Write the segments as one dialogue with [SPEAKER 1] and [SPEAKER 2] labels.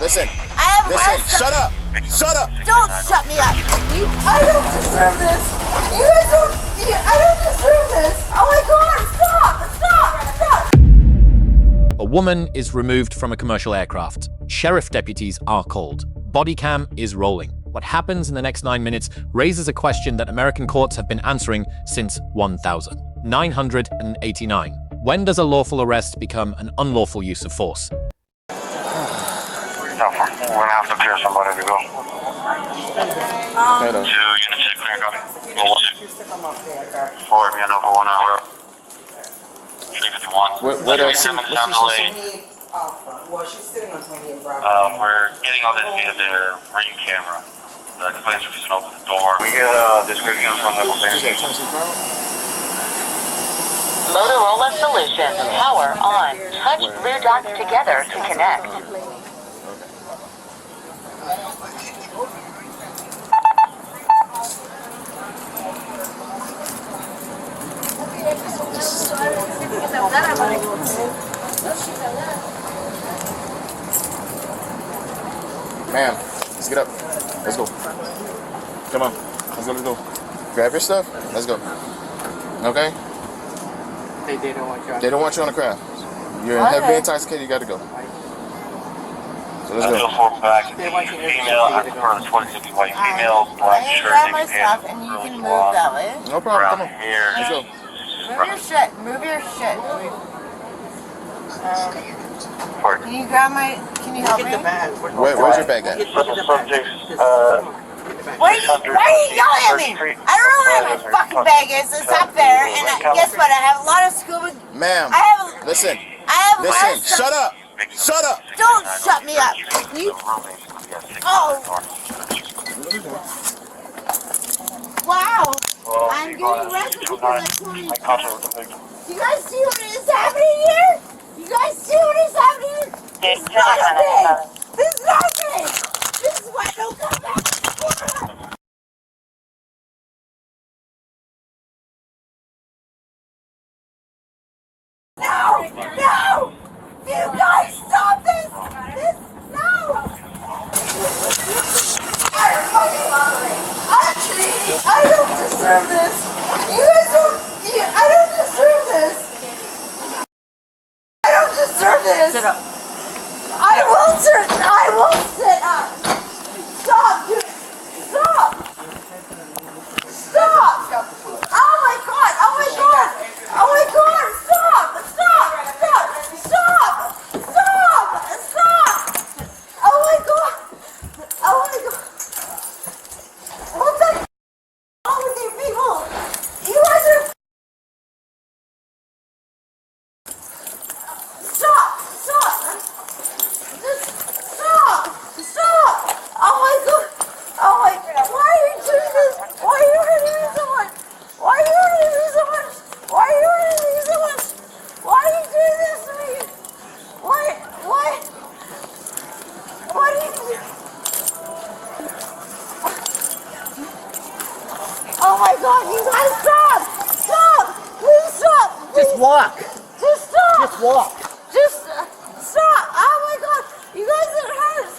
[SPEAKER 1] Listen. Shut up. Shut up.
[SPEAKER 2] Don't shut me up. I don't deserve this. You guys don't. I don't deserve this. Oh my God! Stop!
[SPEAKER 3] A woman is removed from a commercial aircraft. Sheriff deputies are called. Bodycam is rolling. What happens in the next 9 minutes raises a question that American courts have been answering since 1989. When does a lawful arrest become an unlawful use of force?
[SPEAKER 4] We're gonna have to clear somebody to go. To unit check, clear copy. For me, I know for 1 hour. 351.
[SPEAKER 1] What else?
[SPEAKER 4] We're getting all this via their ring camera. The complaints refusing to open the door. We get a description from the complainant.
[SPEAKER 5] Motorola Solutions. Power on. Touch blue dots together to connect.
[SPEAKER 1] Ma'am, let's get up. Let's go. Come on. Let's go. Grab your stuff. Let's go. Okay?
[SPEAKER 6] They don't want you on.
[SPEAKER 1] They don't want you on the craft. You're heavily intoxicated. You got to go. So let's go.
[SPEAKER 6] They want you
[SPEAKER 4] Female, I prefer the 2050 white female, black shirt,
[SPEAKER 2] grab my
[SPEAKER 4] navy
[SPEAKER 2] stuff
[SPEAKER 4] pants,
[SPEAKER 2] and you can
[SPEAKER 4] blue
[SPEAKER 2] move that way.
[SPEAKER 1] No problem. Come on.
[SPEAKER 4] Here.
[SPEAKER 1] Let's go.
[SPEAKER 2] Move your shit. Can you grab my? Can you help me?
[SPEAKER 1] Where's your bag at?
[SPEAKER 2] Why are you yelling at me? I don't know where my fucking bag is. It's up there, and guess what? I have a lot of scuba.
[SPEAKER 1] Ma'am, listen. Shut up. Shut up.
[SPEAKER 2] Don't shut me up. Oh. Wow. I'm getting arrested because I told you. Do you guys see what is happening here? You guys see what is happening? This is not okay. This is not okay. This is why I don't come back. No! No! You guys stop this! No! I don't deserve this. You guys don't. I don't deserve this. I don't deserve this. Sit up. I will sit up. Stop, dude. Stop. Stop. Oh my God. Oh my God. Oh my God. Stop. Stop. Stop. Stop. Stop. Stop. Oh my God. Oh my God. What the f*** wrong with you people? You guys are. Stop! Stop! Just stop! Stop! Oh my God! Oh my God! Why are you doing this? Why are you hurting me so much? Why are you hurting me so much? Why are you hurting me so much? Why are you doing this to me? Why? What are you doing? Oh my God! You guys stop! Stop! Please stop! Please.
[SPEAKER 6] Just walk.
[SPEAKER 2] Just stop!
[SPEAKER 6] Just walk.
[SPEAKER 2] Just stop! Oh my God! You guys, it hurts!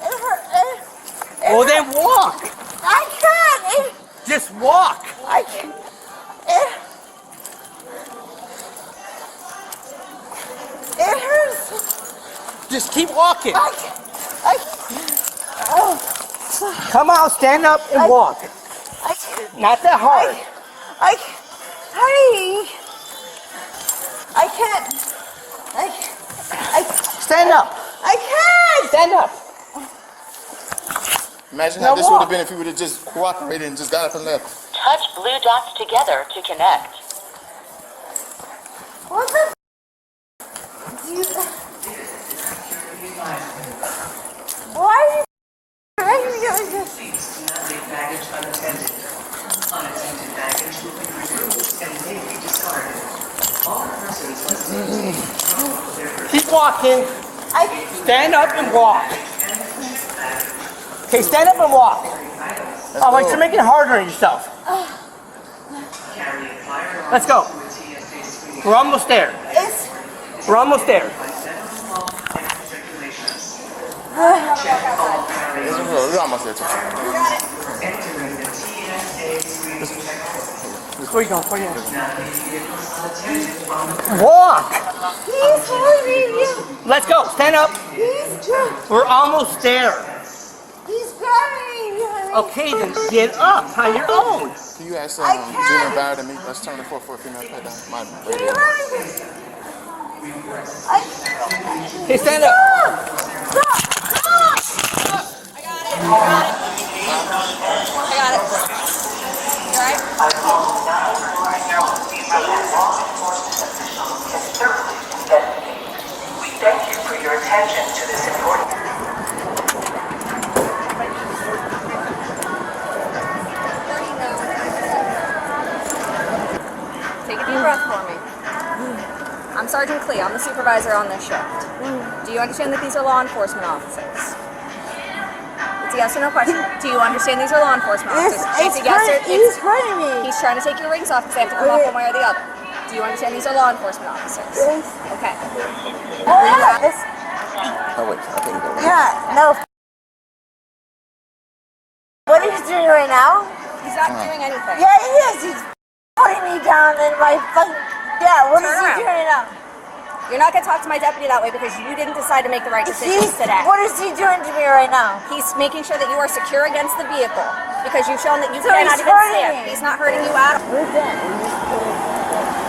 [SPEAKER 2] It hurts!
[SPEAKER 6] Well, then walk.
[SPEAKER 2] I can't!
[SPEAKER 6] Just walk.
[SPEAKER 2] I can't! It hurts!
[SPEAKER 6] Just keep walking.
[SPEAKER 2] I can't! Oh!
[SPEAKER 6] Come on, stand up and walk.
[SPEAKER 2] I can't!
[SPEAKER 6] Not that hard.
[SPEAKER 2] I can't! I can't!
[SPEAKER 6] Stand up.
[SPEAKER 2] I can't!
[SPEAKER 6] Stand up.
[SPEAKER 1] Imagine how this would have been if you would have just cooperated and just got up and left.
[SPEAKER 5] Touch blue dots together to connect.
[SPEAKER 2] What the f*** do you... Why are you making me get like this?
[SPEAKER 7] Baggage unattended. Unattended baggage will be removed and may be discarded. All persons listed.
[SPEAKER 6] Keep walking. Stand up and walk. Okay, stand up and walk. Oh, wait, you're making it harder on yourself. Let's go. We're almost there. We're almost there.
[SPEAKER 1] We're almost there, too.
[SPEAKER 7] Entering the TSA screening checkpoint.
[SPEAKER 6] Where you going? Where you going?
[SPEAKER 7] Now leave vehicles unattended on the
[SPEAKER 6] Walk!
[SPEAKER 2] He's hurting you.
[SPEAKER 6] Let's go. Stand up. We're almost there.
[SPEAKER 2] He's grabbing you, honey.
[SPEAKER 6] Okay, then get up on your own.
[SPEAKER 1] Can you ask
[SPEAKER 2] I can't.
[SPEAKER 1] Julian Broward to meet? Let's turn the 4 for a female pet down. My
[SPEAKER 2] Can you
[SPEAKER 1] radio.
[SPEAKER 2] hurry?
[SPEAKER 6] Hey, stand up.
[SPEAKER 7] We thank you for your attention to this important.
[SPEAKER 8] Take a deep breath for me. I'm Sergeant Clee. I'm the supervisor on this shift. Do you understand that these are law enforcement officers? It's a yes or no question. Do you understand these are law enforcement officers?
[SPEAKER 2] He's hurting me.
[SPEAKER 8] He's trying to take your rings off because they have to come off one way or the other. Do you understand these are law enforcement officers?
[SPEAKER 2] Yes.
[SPEAKER 8] Okay.
[SPEAKER 2] Oh, yeah.
[SPEAKER 1] Oh, wait. I think we're
[SPEAKER 2] Yeah, no. What is he doing right now?
[SPEAKER 8] He's not doing anything.
[SPEAKER 2] Yeah, he is. He's putting me down in my fucking. Yeah, what is
[SPEAKER 8] Turn
[SPEAKER 2] he
[SPEAKER 8] around.
[SPEAKER 2] doing right now?
[SPEAKER 8] You're not going to talk to my deputy that way because you didn't decide to make the right decisions today.
[SPEAKER 2] What is he doing to me right now?
[SPEAKER 8] He's making sure that you are secure against the vehicle because you've shown that you
[SPEAKER 2] So
[SPEAKER 8] cannot
[SPEAKER 2] he's
[SPEAKER 8] even
[SPEAKER 2] hurting
[SPEAKER 8] stand.
[SPEAKER 2] me.
[SPEAKER 8] He's not hurting you at all.
[SPEAKER 2] Where's that?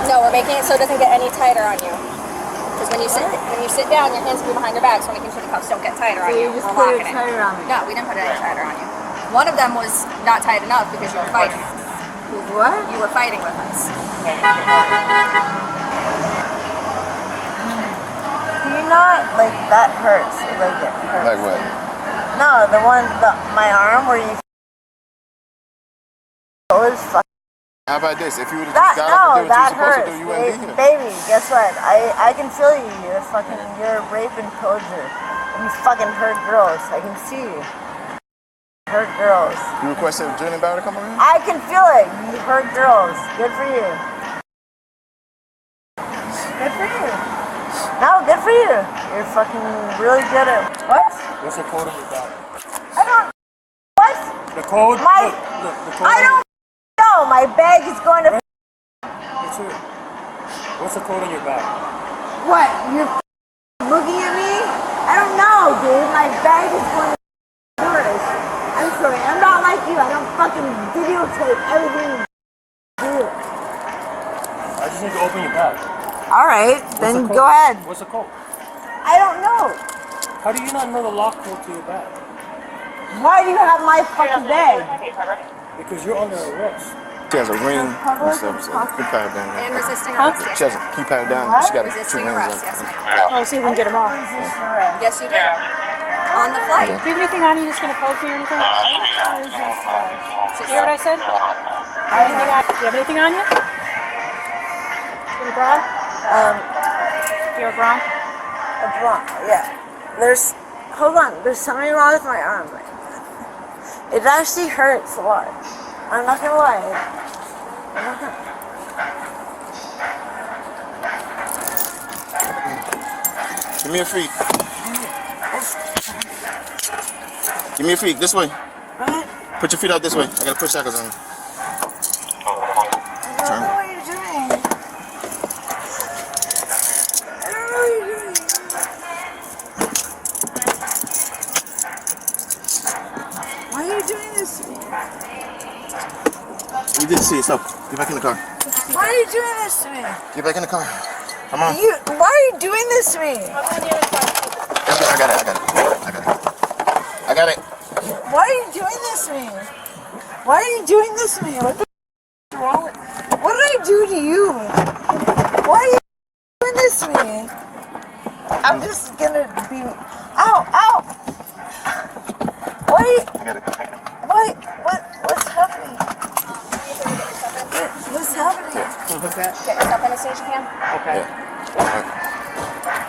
[SPEAKER 8] No, we're making it so it doesn't get any tighter on you. Because when you sit down, your hands will be behind your back, so we're making sure the cuffs don't get tighter on
[SPEAKER 2] So
[SPEAKER 8] you.
[SPEAKER 2] you just
[SPEAKER 8] We're
[SPEAKER 2] put it
[SPEAKER 8] locking
[SPEAKER 2] tighter on me.
[SPEAKER 8] No, we didn't put it any tighter on you. One of them was not tight enough because you were fighting.
[SPEAKER 2] What?
[SPEAKER 8] You were fighting with us.
[SPEAKER 2] Do you not like that hurts? Like it hurts.
[SPEAKER 1] Like what?
[SPEAKER 2] No, the one, my arm where you. It was fucking.
[SPEAKER 1] How about this? If you would have
[SPEAKER 2] That
[SPEAKER 1] just got up and did what
[SPEAKER 2] that
[SPEAKER 1] you were supposed
[SPEAKER 2] hurts.
[SPEAKER 1] to do, you wouldn't be here.
[SPEAKER 2] Baby, guess what? I can feel you. You're a rape and poser. And you fucking hurt girls. I can see you. Hurt girls.
[SPEAKER 1] You requested Julian Broward to come around?
[SPEAKER 2] I can feel it. You hurt girls. Good for you. Good for you. No, good for you. You're fucking really good at what?
[SPEAKER 6] What's the code of your bag?
[SPEAKER 2] I don't. What?
[SPEAKER 6] The code?
[SPEAKER 2] My.
[SPEAKER 6] Look, the code.
[SPEAKER 2] I don't know. My bag is going to.
[SPEAKER 6] What's the code on your bag?
[SPEAKER 2] What? You're looking at me? I don't know, dude. My bag is going to. I'm sorry. I'm not like you. I don't fucking videotape everything you do.
[SPEAKER 6] I just need to open your bag.
[SPEAKER 2] All right, then go ahead.
[SPEAKER 6] What's the code?
[SPEAKER 2] I don't know.
[SPEAKER 6] How do you not know the lock code to your bag?
[SPEAKER 2] Why do you have my fucking bag?
[SPEAKER 6] Because you're under arrest.
[SPEAKER 1] She has a ring and stuff, so keep her down.
[SPEAKER 8] And resisting arrest.
[SPEAKER 1] She has to keep her down. She got 2
[SPEAKER 8] Resisting
[SPEAKER 1] rings
[SPEAKER 8] arrest,
[SPEAKER 1] on.
[SPEAKER 8] yes, ma'am.
[SPEAKER 6] Oh, see if we can get him off.
[SPEAKER 8] Yes, you did. On the flight.
[SPEAKER 6] Do you have anything on you that's going to poke me or anything? You hear what I said? Do you have anything on you? You have a bra? You have a bra?
[SPEAKER 2] A bra, yeah. Hold on, there's something wrong with my arm. It actually hurts a lot. I'm not gonna lie. I'm not gonna.
[SPEAKER 1] Give me your feet. Give me your feet. This way.
[SPEAKER 2] What?
[SPEAKER 1] Put your feet out this way. I gotta put shackles on you.
[SPEAKER 2] I don't know what you're doing. I don't know what you're doing. Why are you doing this to me?
[SPEAKER 1] You didn't see yourself. Get back in the car.
[SPEAKER 2] Why are you doing this to me?
[SPEAKER 1] Get back in the car. Come on.
[SPEAKER 2] Why are you doing this to me?
[SPEAKER 1] I got it. I got it.
[SPEAKER 2] Why are you doing this to me? Why are you doing this to me? What the f is wrong with What did I do to you? Why are you doing this to me? I'm just gonna be. Ow! Ow! Why?
[SPEAKER 1] I got it.
[SPEAKER 2] What's happening? What's happening?
[SPEAKER 8] Get yourself in as soon as you can.
[SPEAKER 6] Okay.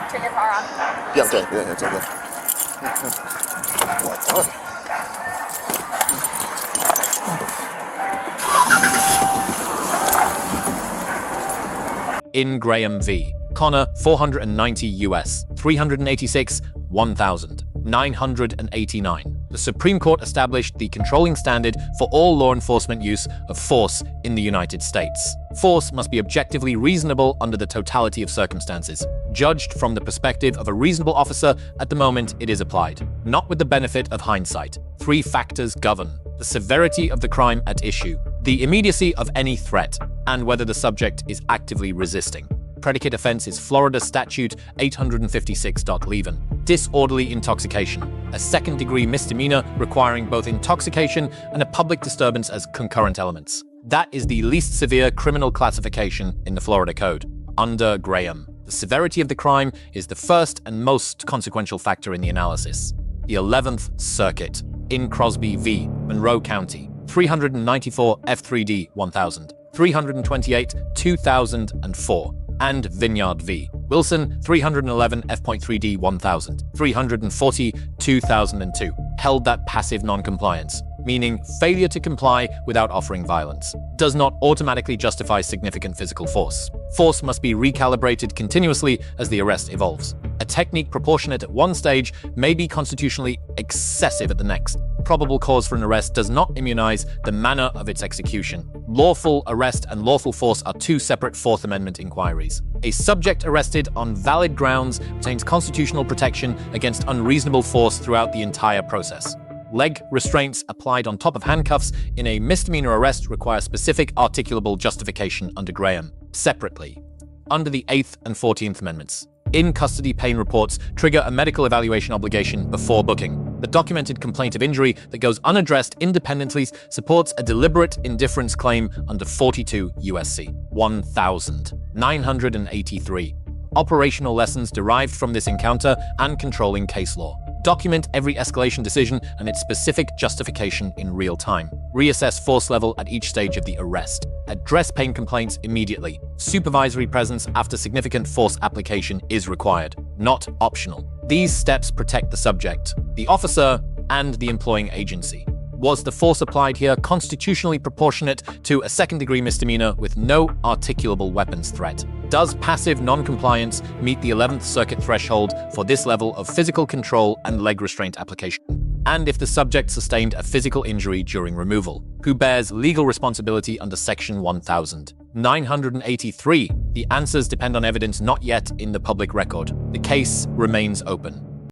[SPEAKER 8] Turn your car on.
[SPEAKER 1] Yeah, okay. Yeah, it's okay.
[SPEAKER 3] In Graham v. Connor, 490 U.S., 386, 1000. 989. The Supreme Court established the controlling standard for all law enforcement use of force in the United States. Force must be objectively reasonable under the totality of circumstances, judged from the perspective of a reasonable officer at the moment it is applied, not with the benefit of hindsight. 3 factors govern: the severity of the crime at issue, the immediacy of any threat, and whether the subject is actively resisting. Predicate offense is Florida Statute 856.11. Disorderly intoxication, a second-degree misdemeanor requiring both intoxication and a public disturbance as concurrent elements. That is the least severe criminal classification in the Florida Code. Under Graham, the severity of the crime is the first and most consequential factor in the analysis. The 11th Circuit, in Crosby v. Monroe County, 394 F3D 1000, 328 2004, and Vineyard v. Wilson, 311 F.3D 1000, 340 2002, held that passive noncompliance, meaning failure to comply without offering violence, does not automatically justify significant physical force. Force must be recalibrated continuously as the arrest evolves. A technique proportionate at one stage may be constitutionally excessive at the next. Probable cause for an arrest does not immunize the manner of its execution. Lawful arrest and lawful force are 2 separate Fourth Amendment inquiries. A subject arrested on valid grounds obtains constitutional protection against unreasonable force throughout the entire process. Leg restraints applied on top of handcuffs in a misdemeanor arrest require specific articulable justification under Graham. Separately, under the 8th and 14th Amendments, in-custody pain reports trigger a medical evaluation obligation before booking. The documented complaint of injury that goes unaddressed independently supports a deliberate indifference claim under 42 U.S.C. 1983. Operational lessons derived from this encounter and controlling case law. Document every escalation decision and its specific justification in real time. Reassess force level at each stage of the arrest. Address pain complaints immediately. Supervisory presence after significant force application is required, not optional. These steps protect the subject, the officer, and the employing agency. Was the force applied here constitutionally proportionate to a second-degree misdemeanor with no articulable weapons threat? Does passive non-compliance meet the 11th Circuit threshold for this level of physical control and leg restraint application? And if the subject sustained a physical injury during removal, who bears legal responsibility under Section 1000? 983. The answers depend on evidence not yet in the public record. The case remains open.